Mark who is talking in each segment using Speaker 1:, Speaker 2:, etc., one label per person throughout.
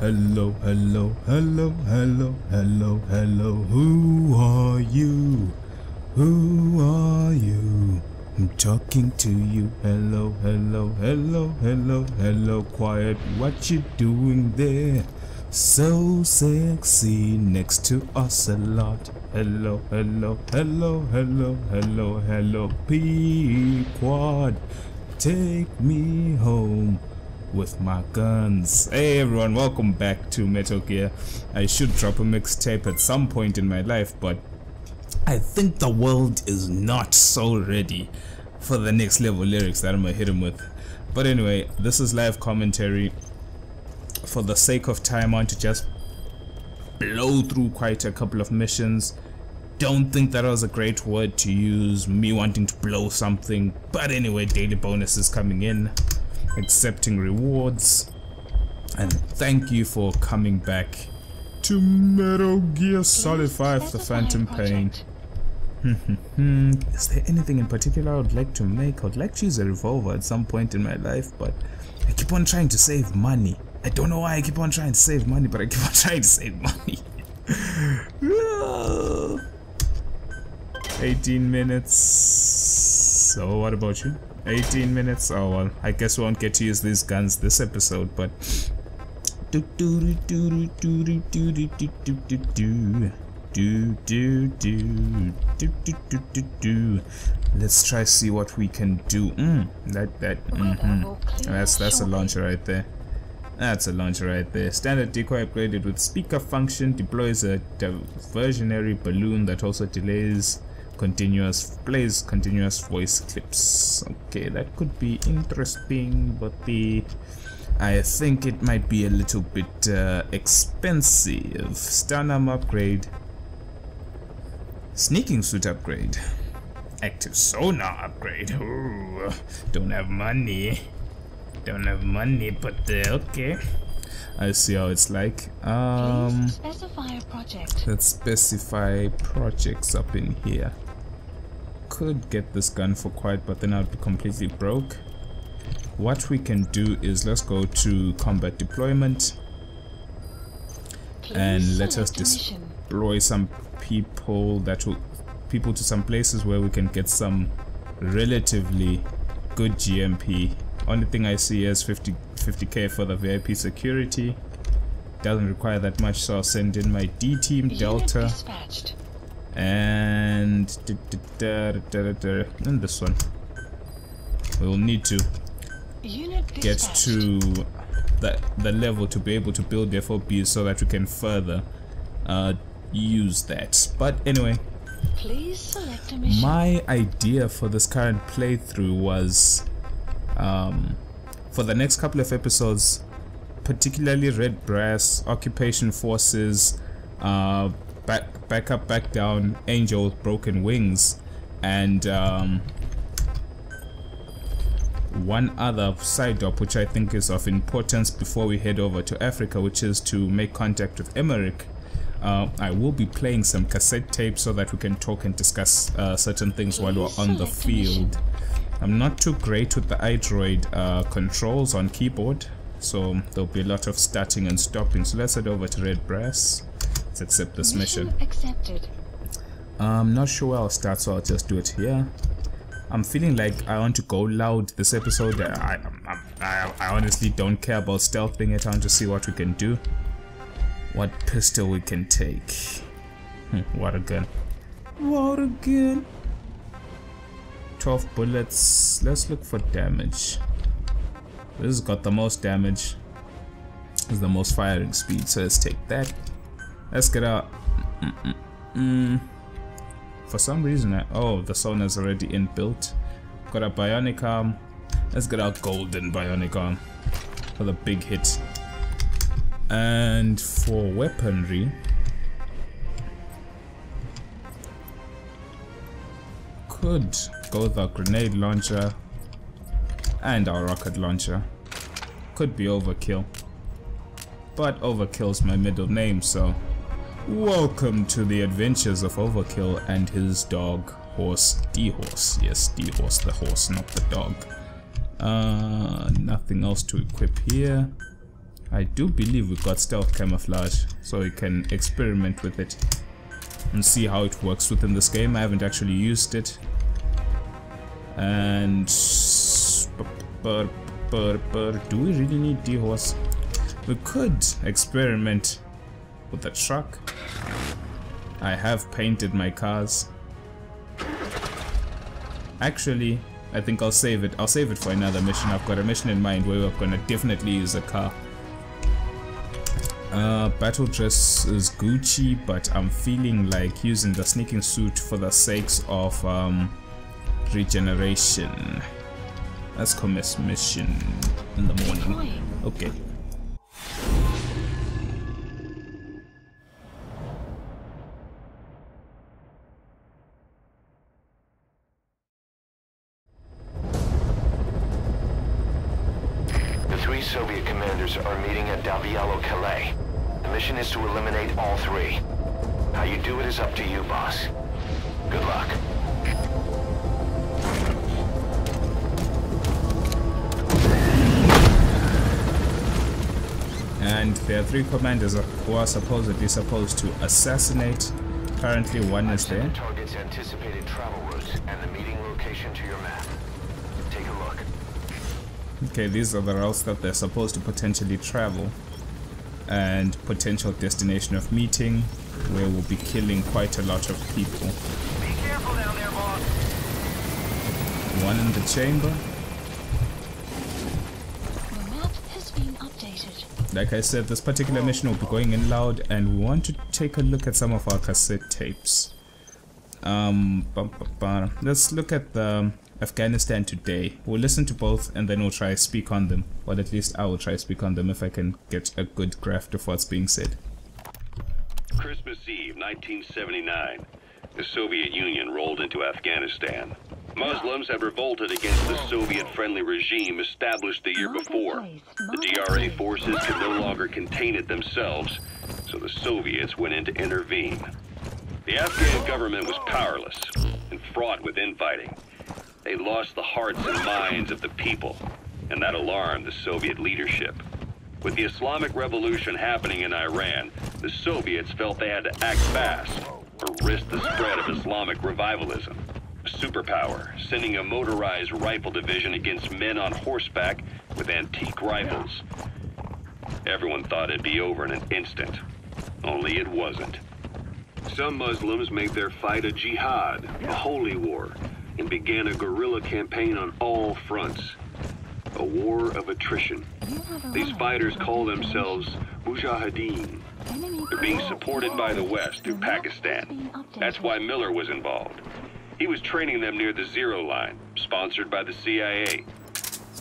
Speaker 1: Hello, hello, hello, hello, hello, hello. Who are you? Who are you? I'm talking to you. Hello, hello, hello, hello, hello. Quiet, what you doing there? So sexy next to us a lot. Hello, hello, hello, hello, hello, hello. P-Quad, take me home with my guns. Hey everyone, welcome back to Metal Gear. I should drop a mixtape at some point in my life, but I think the world is not so ready for the next level lyrics that I'm gonna hit him with. But anyway, this is live commentary. For the sake of time, I want to just blow through quite a couple of missions. Don't think that was a great word to use, me wanting to blow something, but anyway, daily bonuses coming in, accepting rewards, and thank you for coming back to Metal Gear Solid 5 The Phantom Pain. Is there anything in particular I would like to make? I would like to use a revolver at some point in my life, but I keep on trying to save money. I don't know why I keep on trying to save money, but I keep on trying to save money. 18 minutes. So what about you? 18 minutes? Oh well, I guess we won't get to use these guns this episode, but let's try see what we can do. That's a launcher right there. That's a launcher right there. Standard decoy upgraded with speaker function, deploys a diversionary balloon that also plays continuous voice clips. Okay, that could be interesting, but I think it might be a little bit expensive. Stun upgrade, sneaking suit upgrade, active sonar upgrade. Ooh, don't have money, but okay, I see how it's like.
Speaker 2: Please specify a project.
Speaker 1: Let's specify projects up in here. Could get this gun for quite, but then I'd be completely broke. What we can do is let's go to combat deployment.
Speaker 2: Please
Speaker 1: and let us
Speaker 2: select a mission.
Speaker 1: deploy some people to some places where we can get some relatively good GMP. Only thing I see is 50k for the VIP security. Doesn't require that much, so I'll send in my D team Delta.
Speaker 2: Unit dispatched.
Speaker 1: And this one. We'll need to
Speaker 2: Unit
Speaker 1: get
Speaker 2: dispatched.
Speaker 1: to the level to be able to build FOBs so that we can further use that. But anyway,
Speaker 2: Please select a mission.
Speaker 1: my idea for this current playthrough was for the next couple of episodes, particularly Red Brass, Occupation Forces, back up, back down, Angel, Broken Wings, and one other side up which I think is of importance before we head over to Africa, which is to make contact with Emmerich. I will be playing some cassette tapes so that we can talk and discuss certain things while we're on the field. I'm not too great with the iDroid controls on keyboard, so there'll be a lot of starting and stopping. So let's head over to Red Brass. Let's accept this mission.
Speaker 2: Accepted.
Speaker 1: I'm not sure where I'll start, so I'll just do it here. I'm feeling like I want to go loud this episode. I honestly don't care about stealthing it. I want to see what we can do. What pistol we can take. What a gun. What a gun. 12 bullets. Let's look for damage. This has got the most damage. This is the most firing speed, so let's take that. Let's get out. For some reason, oh, the sonar's already inbuilt. Got a bionic arm. Let's get our golden bionic arm for the big hit. And for weaponry, could go the grenade launcher and our rocket launcher. Could be overkill, but overkill's my middle name, so welcome to the adventures of Overkill and his dog, horse, D-Horse. Yes, D-Horse, the horse, not the dog. Nothing else to equip here. I do believe we got stealth camouflage, so we can experiment with it and see how it works within this game. I haven't actually used it. And do we really need D-horse? We could experiment with the truck. I have painted my cars. Actually, I think I'll save it. I'll save it for another mission. I've got a mission in mind where we're gonna definitely use a car. Battle dress is Gucci, but I'm feeling like using the sneaking suit for the sakes of regeneration. Let's commence mission in the morning. Okay.
Speaker 3: The 3 Soviet commanders are meeting at Calais. The mission is to eliminate all 3. How you do it is up to you, boss. Good luck.
Speaker 1: And there are 3 commanders who are supposedly supposed to assassinate. Currently, one is there.
Speaker 3: The target's anticipated travel routes and the meeting location to your map. Take a look.
Speaker 1: Okay, these are the routes that they're supposed to potentially travel. And potential destination of meeting, where we'll be killing quite a lot of people.
Speaker 3: Be careful down there, boss.
Speaker 1: One in the chamber.
Speaker 2: The map has been updated.
Speaker 1: Like I said, this particular mission will be going in loud, and we want to take a look at some of our cassette tapes. Let's look at the Afghanistan today. We'll listen to both and then we'll try to speak on them. Or at least I will try to speak on them if I can get a good grasp of what's being said.
Speaker 4: Christmas Eve, 1979. The Soviet Union rolled into Afghanistan. Muslims had revolted against the Soviet-friendly regime established the year before. The DRA forces could no longer contain it themselves, so the Soviets went in to intervene. The Afghan government was powerless and fraught with infighting. They lost the hearts and minds of the people, and that alarmed the Soviet leadership. With the Islamic Revolution happening in Iran, the Soviets felt they had to act fast or risk the spread of Islamic revivalism. A superpower, sending a motorized rifle division against men on horseback with antique rifles. Everyone thought it'd be over in an instant, only it wasn't. Some Muslims made their fight a jihad, a holy war, and began a guerrilla campaign on all fronts. A war of attrition. These fighters call themselves Mujahideen. They're being supported by the West through Pakistan. That's why Miller was involved. He was training them near the Zero Line, sponsored by the CIA.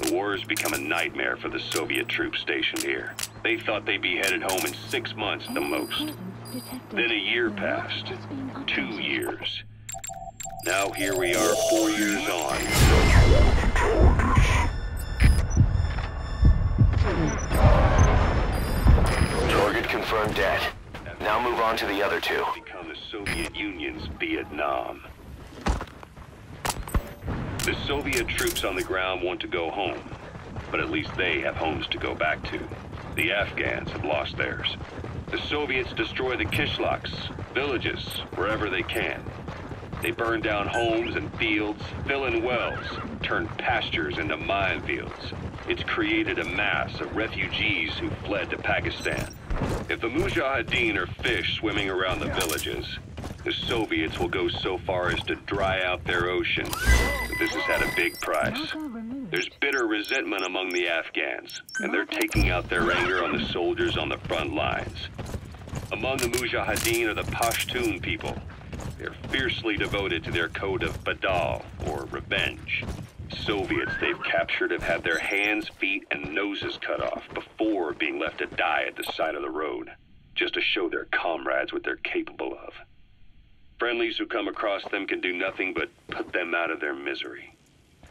Speaker 4: The war has become a nightmare for the Soviet troops stationed here. They thought they'd be headed home in 6 months at the most. Then a year passed. 2 years. Now here we are 4 years on.
Speaker 3: Target confirmed dead. Now move on to the other 2.
Speaker 4: Become the Soviet Union's Vietnam. The Soviet troops on the ground want to go home, but at least they have homes to go back to. The Afghans have lost theirs. The Soviets destroy the kishlaks, villages, wherever they can. They burn down homes and fields, fill in wells, turn pastures into minefields. It's created a mass of refugees who fled to Pakistan. If the Mujahideen are fish swimming around the villages, the Soviets will go so far as to dry out their ocean. But this has had a big price. There's bitter resentment among the Afghans, and they're taking out their anger on the soldiers on the front lines. Among the Mujahideen are the Pashtun people. They're fiercely devoted to their code of Badal, or revenge. Soviets they've captured have had their hands, feet, and noses cut off before being left to die at the side of the road, just to show their comrades what they're capable of. Friendlies who come across them can do nothing but put them out of their misery.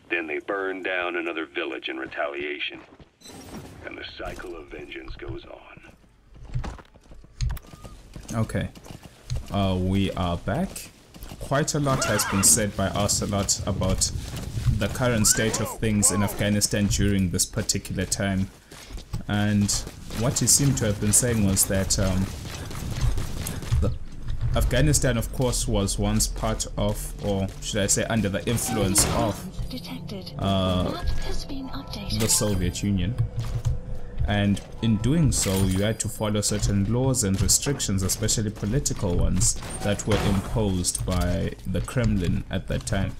Speaker 4: Then they burn down another village in retaliation, and the cycle of vengeance goes on.
Speaker 1: Okay. We are back. Quite a lot has been said by Ocelot about the current state of things in Afghanistan during this particular time. And what he seemed to have been saying was that Afghanistan, of course, was once part of, or should I say, under the influence of the Soviet Union. And in doing so, you had to follow certain laws and restrictions, especially political ones, that were imposed by the Kremlin at that time.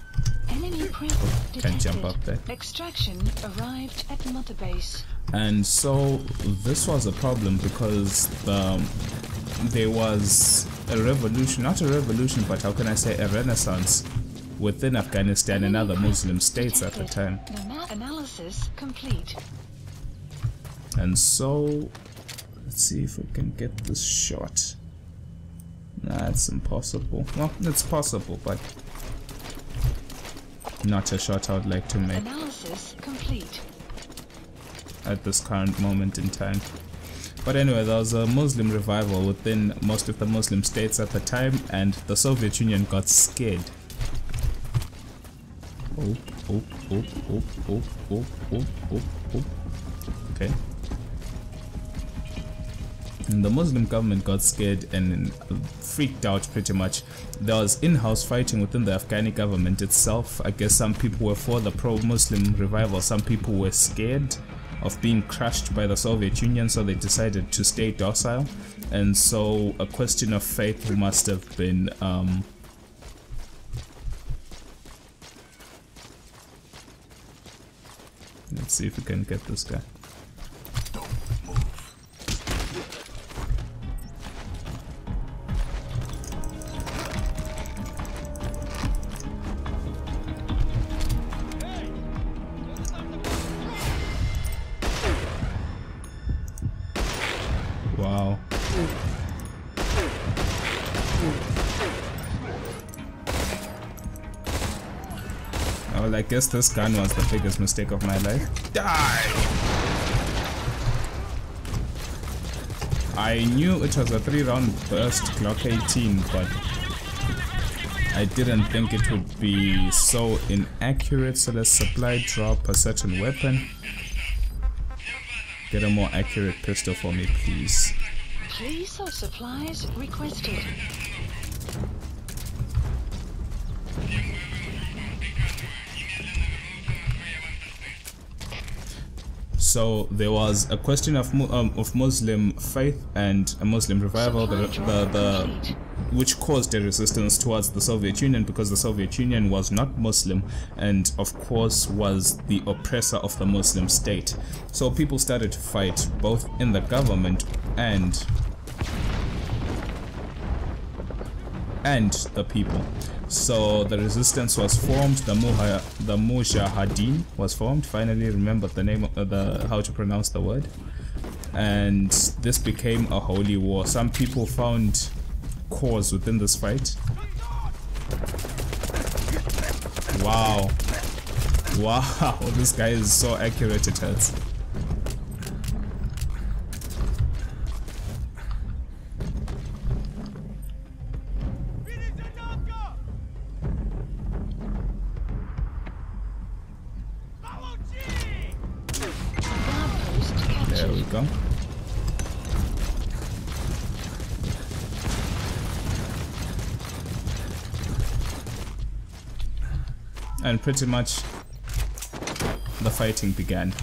Speaker 2: Enemy presence detected.
Speaker 1: Can jump up there.
Speaker 2: Extraction arrived at Mother Base.
Speaker 1: And so this was a problem because there was a revolution, not a revolution, but how can I say, a renaissance within Afghanistan and other Muslim states at the time.
Speaker 2: The map analysis complete.
Speaker 1: And so, let's see if we can get this shot. Nah, it's impossible. Well, it's possible, but not a shot I would like to make
Speaker 2: Analysis complete.
Speaker 1: at this current moment in time. But anyway, there was a Muslim revival within most of the Muslim states at the time, and the Soviet Union got scared. Okay. And the Muslim government got scared and freaked out pretty much. There was in-house fighting within the Afghani government itself. I guess some people were for the pro-Muslim revival, some people were scared of being crushed by the Soviet Union, so they decided to stay docile. And so a question of faith must have been let's see if we can get this guy. Wow. Well, I guess this gun was the biggest mistake of my life. Die! I knew it was a 3-round burst Glock 18, but I didn't think it would be so inaccurate. So let's supply drop a certain weapon. Get a more accurate pistol for me, please.
Speaker 2: Please of supplies requested.
Speaker 1: So there was a question of Muslim faith and a Muslim revival, which caused a resistance towards the Soviet Union, because the Soviet Union was not Muslim and of course was the oppressor of the Muslim state. So people started to fight both in the government and the people. So the resistance was formed, the Mujahideen was formed. Finally remembered the name of how to pronounce the word. And this became a holy war. Some people found cause within this fight. Wow. Wow, this guy is so accurate, it hurts. There we go. And pretty much the fighting began.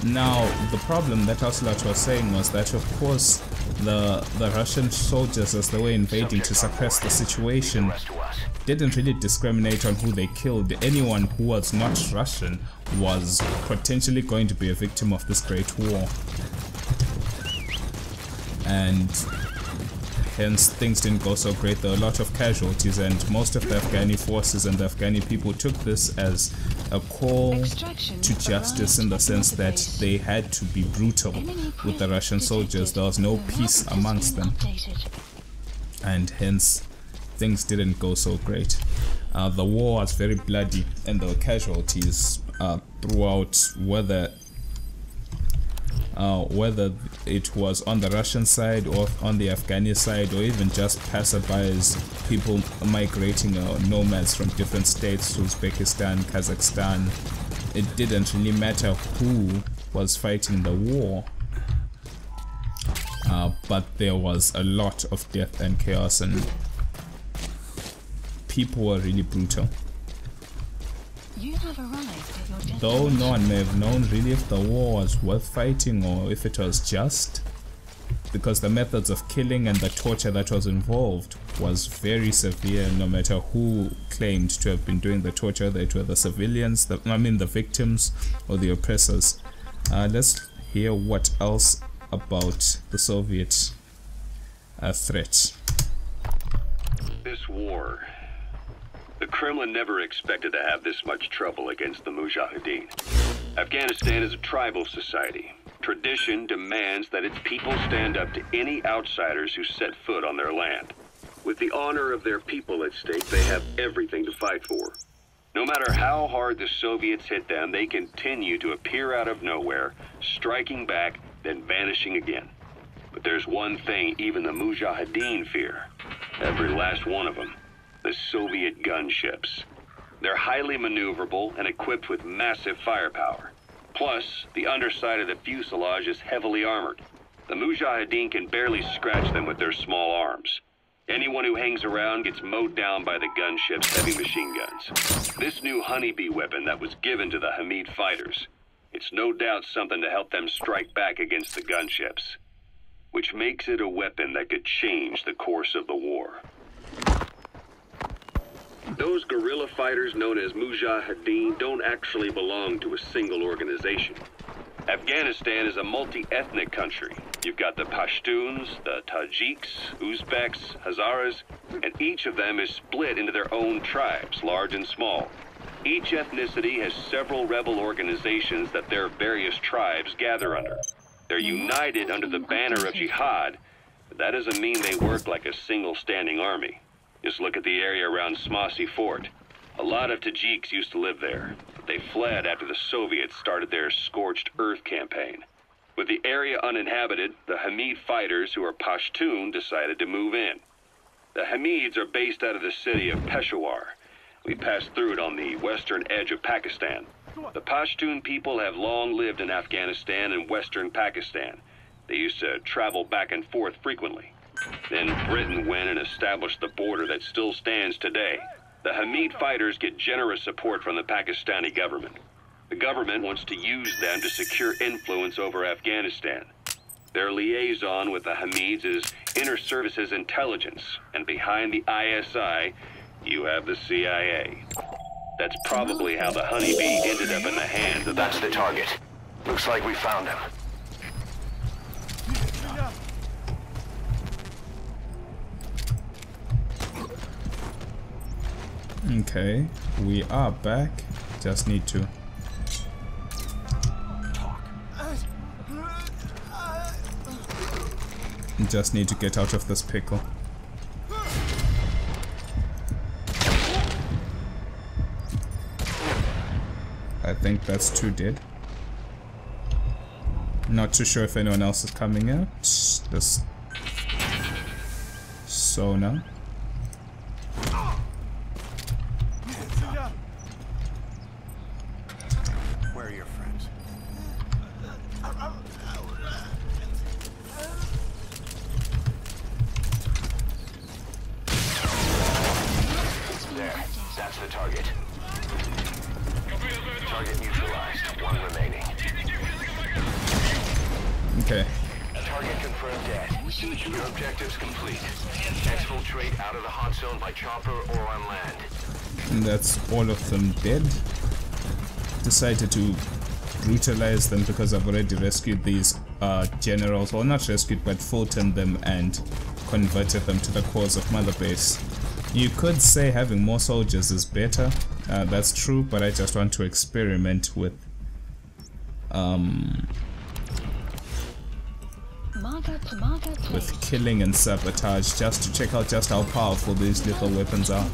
Speaker 1: Now the problem that Ocelot was saying was that of course the Russian soldiers, as they were invading to suppress the situation, didn't really discriminate on who they killed. Anyone who was not Russian was potentially going to be a victim of this great war. And hence things didn't go so great. There were a lot of casualties, and most of the Afghani forces and the Afghani people took this as a call to justice, in the sense that they had to be brutal with the Russian soldiers. There was no peace amongst them, and hence things didn't go so great. The war was very bloody and there were casualties throughout, whether it was on the Russian side or on the Afghani side, or even just passerbys, people migrating, nomads from different states, Uzbekistan, Kazakhstan, it didn't really matter who was fighting the war, but there was a lot of death and chaos, and people were really brutal.
Speaker 2: You have arrived at your destination.
Speaker 1: Though no one may have known really if the war was worth fighting or if it was just, because the methods of killing and the torture that was involved was very severe, no matter who claimed to have been doing the torture, whether it were the civilians, the victims, or the oppressors. Let's hear what else about the Soviet threat.
Speaker 4: This war, the Kremlin never expected to have this much trouble against the Mujahideen. Afghanistan is a tribal society. Tradition demands that its people stand up to any outsiders who set foot on their land. With the honor of their people at stake, they have everything to fight for. No matter how hard the Soviets hit them, they continue to appear out of nowhere, striking back, then vanishing again. But there's one thing even the Mujahideen fear. Every last one of them. The Soviet gunships. They're highly maneuverable and equipped with massive firepower. Plus, the underside of the fuselage is heavily armored. The Mujahideen can barely scratch them with their small arms. Anyone who hangs around gets mowed down by the gunship's heavy machine guns. This new honeybee weapon that was given to the Hamid fighters, it's no doubt something to help them strike back against the gunships, which makes it a weapon that could change the course of the war. Those guerrilla fighters known as Mujahideen don't actually belong to a single organization. Afghanistan is a multi-ethnic country. You've got the Pashtuns, the Tajiks, Uzbeks, Hazaras, and each of them is split into their own tribes, large and small. Each ethnicity has several rebel organizations that their various tribes gather under. They're united under the banner of jihad, but that doesn't mean they work like a single standing army. Just look at the area around Smasi Fort. A lot of Tajiks used to live there, but they fled after the Soviets started their Scorched Earth campaign. With the area uninhabited, the Hamid fighters, who are Pashtun, decided to move in. The Hamids are based out of the city of Peshawar. We passed through it on the western edge of Pakistan. The Pashtun people have long lived in Afghanistan and western Pakistan. They used to travel back and forth frequently. Then Britain went and established the border that still stands today. The Hamid fighters get generous support from the Pakistani government. The government wants to use them to secure influence over Afghanistan. Their liaison with the Hamids is Inter-Services Intelligence, and behind the ISI, you have the CIA. That's probably how the honeybee ended up in the hands of the...
Speaker 3: That's the target. Looks like we found him.
Speaker 1: Okay, we are back. Just need to get out of this pickle. I think that's two dead. Not too sure if anyone else is coming out. This sonar.
Speaker 3: Where are your friends? There. That's the target. Target neutralized. One remaining.
Speaker 1: Okay.
Speaker 3: Target confirmed dead. Your objective's complete. Exfiltrate out of the hot zone by chopper or on land.
Speaker 1: And that's all of them dead. Decided to brutalize them because I've already rescued these generals, or not rescued, but Fultoned them and converted them to the cause of Mother Base. You could say having more soldiers is better. That's true, but I just want to experiment with killing and sabotage, just to check out just how powerful these lethal weapons are.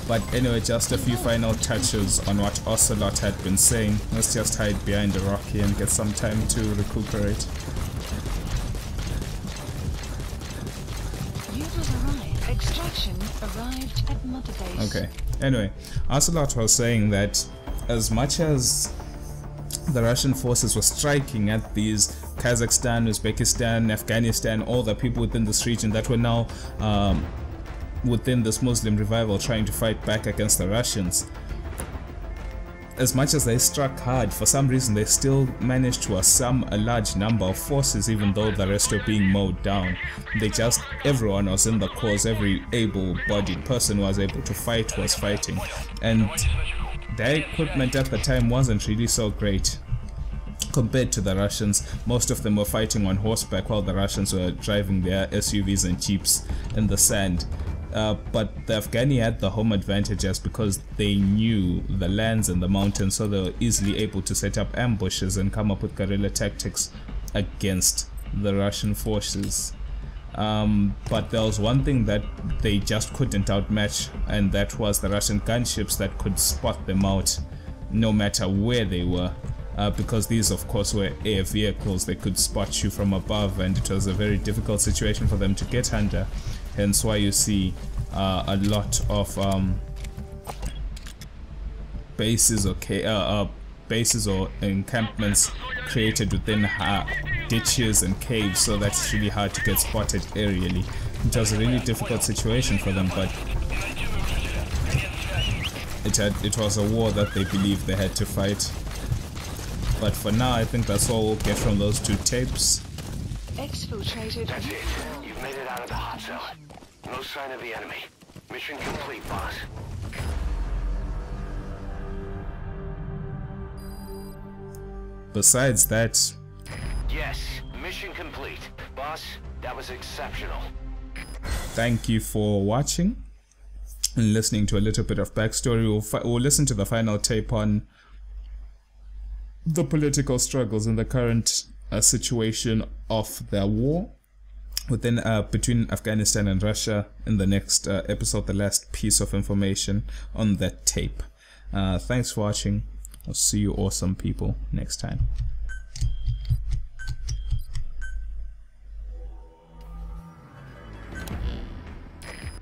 Speaker 1: But anyway, just a few final touches on what Ocelot had been saying. Let's just hide behind a rock here and get some time to recuperate.
Speaker 2: You have arrived. Extraction arrived at Mother Base.
Speaker 1: Okay. Anyway, Ocelot was saying that as much as the Russian forces were striking at these Kazakhstan, Uzbekistan, Afghanistan, all the people within this region that were now within this Muslim revival trying to fight back against the Russians, as much as they struck hard, for some reason they still managed to assam a large number of forces, even though the rest were being mowed down. Everyone was in the cause, every able-bodied person who was able to fight was fighting, and their equipment at the time wasn't really so great compared to the Russians. Most of them were fighting on horseback while the Russians were driving their SUVs and jeeps in the sand. But the Afghani had the home advantages because they knew the lands and the mountains, so they were easily able to set up ambushes and come up with guerrilla tactics against the Russian forces. But there was one thing that they just couldn't outmatch, and that was the Russian gunships that could spot them out no matter where they were. Because these of course were air vehicles, they could spot you from above, and it was a very difficult situation for them to get under. Hence why you see a lot of bases or encampments created within ditches and caves, so that's really hard to get spotted aerially. It was a really difficult situation for them, but it was a war that they believed they had to fight. But for now, I think that's all we'll get from those two tapes.
Speaker 2: Exfiltrated.
Speaker 3: That's it. You've made it out of the hot zone. No sign of the enemy. Mission complete, boss.
Speaker 1: Besides that...
Speaker 3: Yes, mission complete. Boss, that was exceptional.
Speaker 1: Thank you for watching and listening to a little bit of backstory. We'll listen to the final tape on the political struggles in the current situation of the war within between Afghanistan and Russia in the next episode, the last piece of information on that tape. Thanks for watching. I'll see you awesome people next time.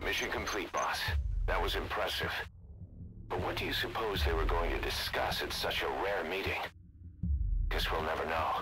Speaker 3: Mission complete, boss. That was impressive. But what do you suppose they were going to discuss at such a rare meeting? Guess we'll never know.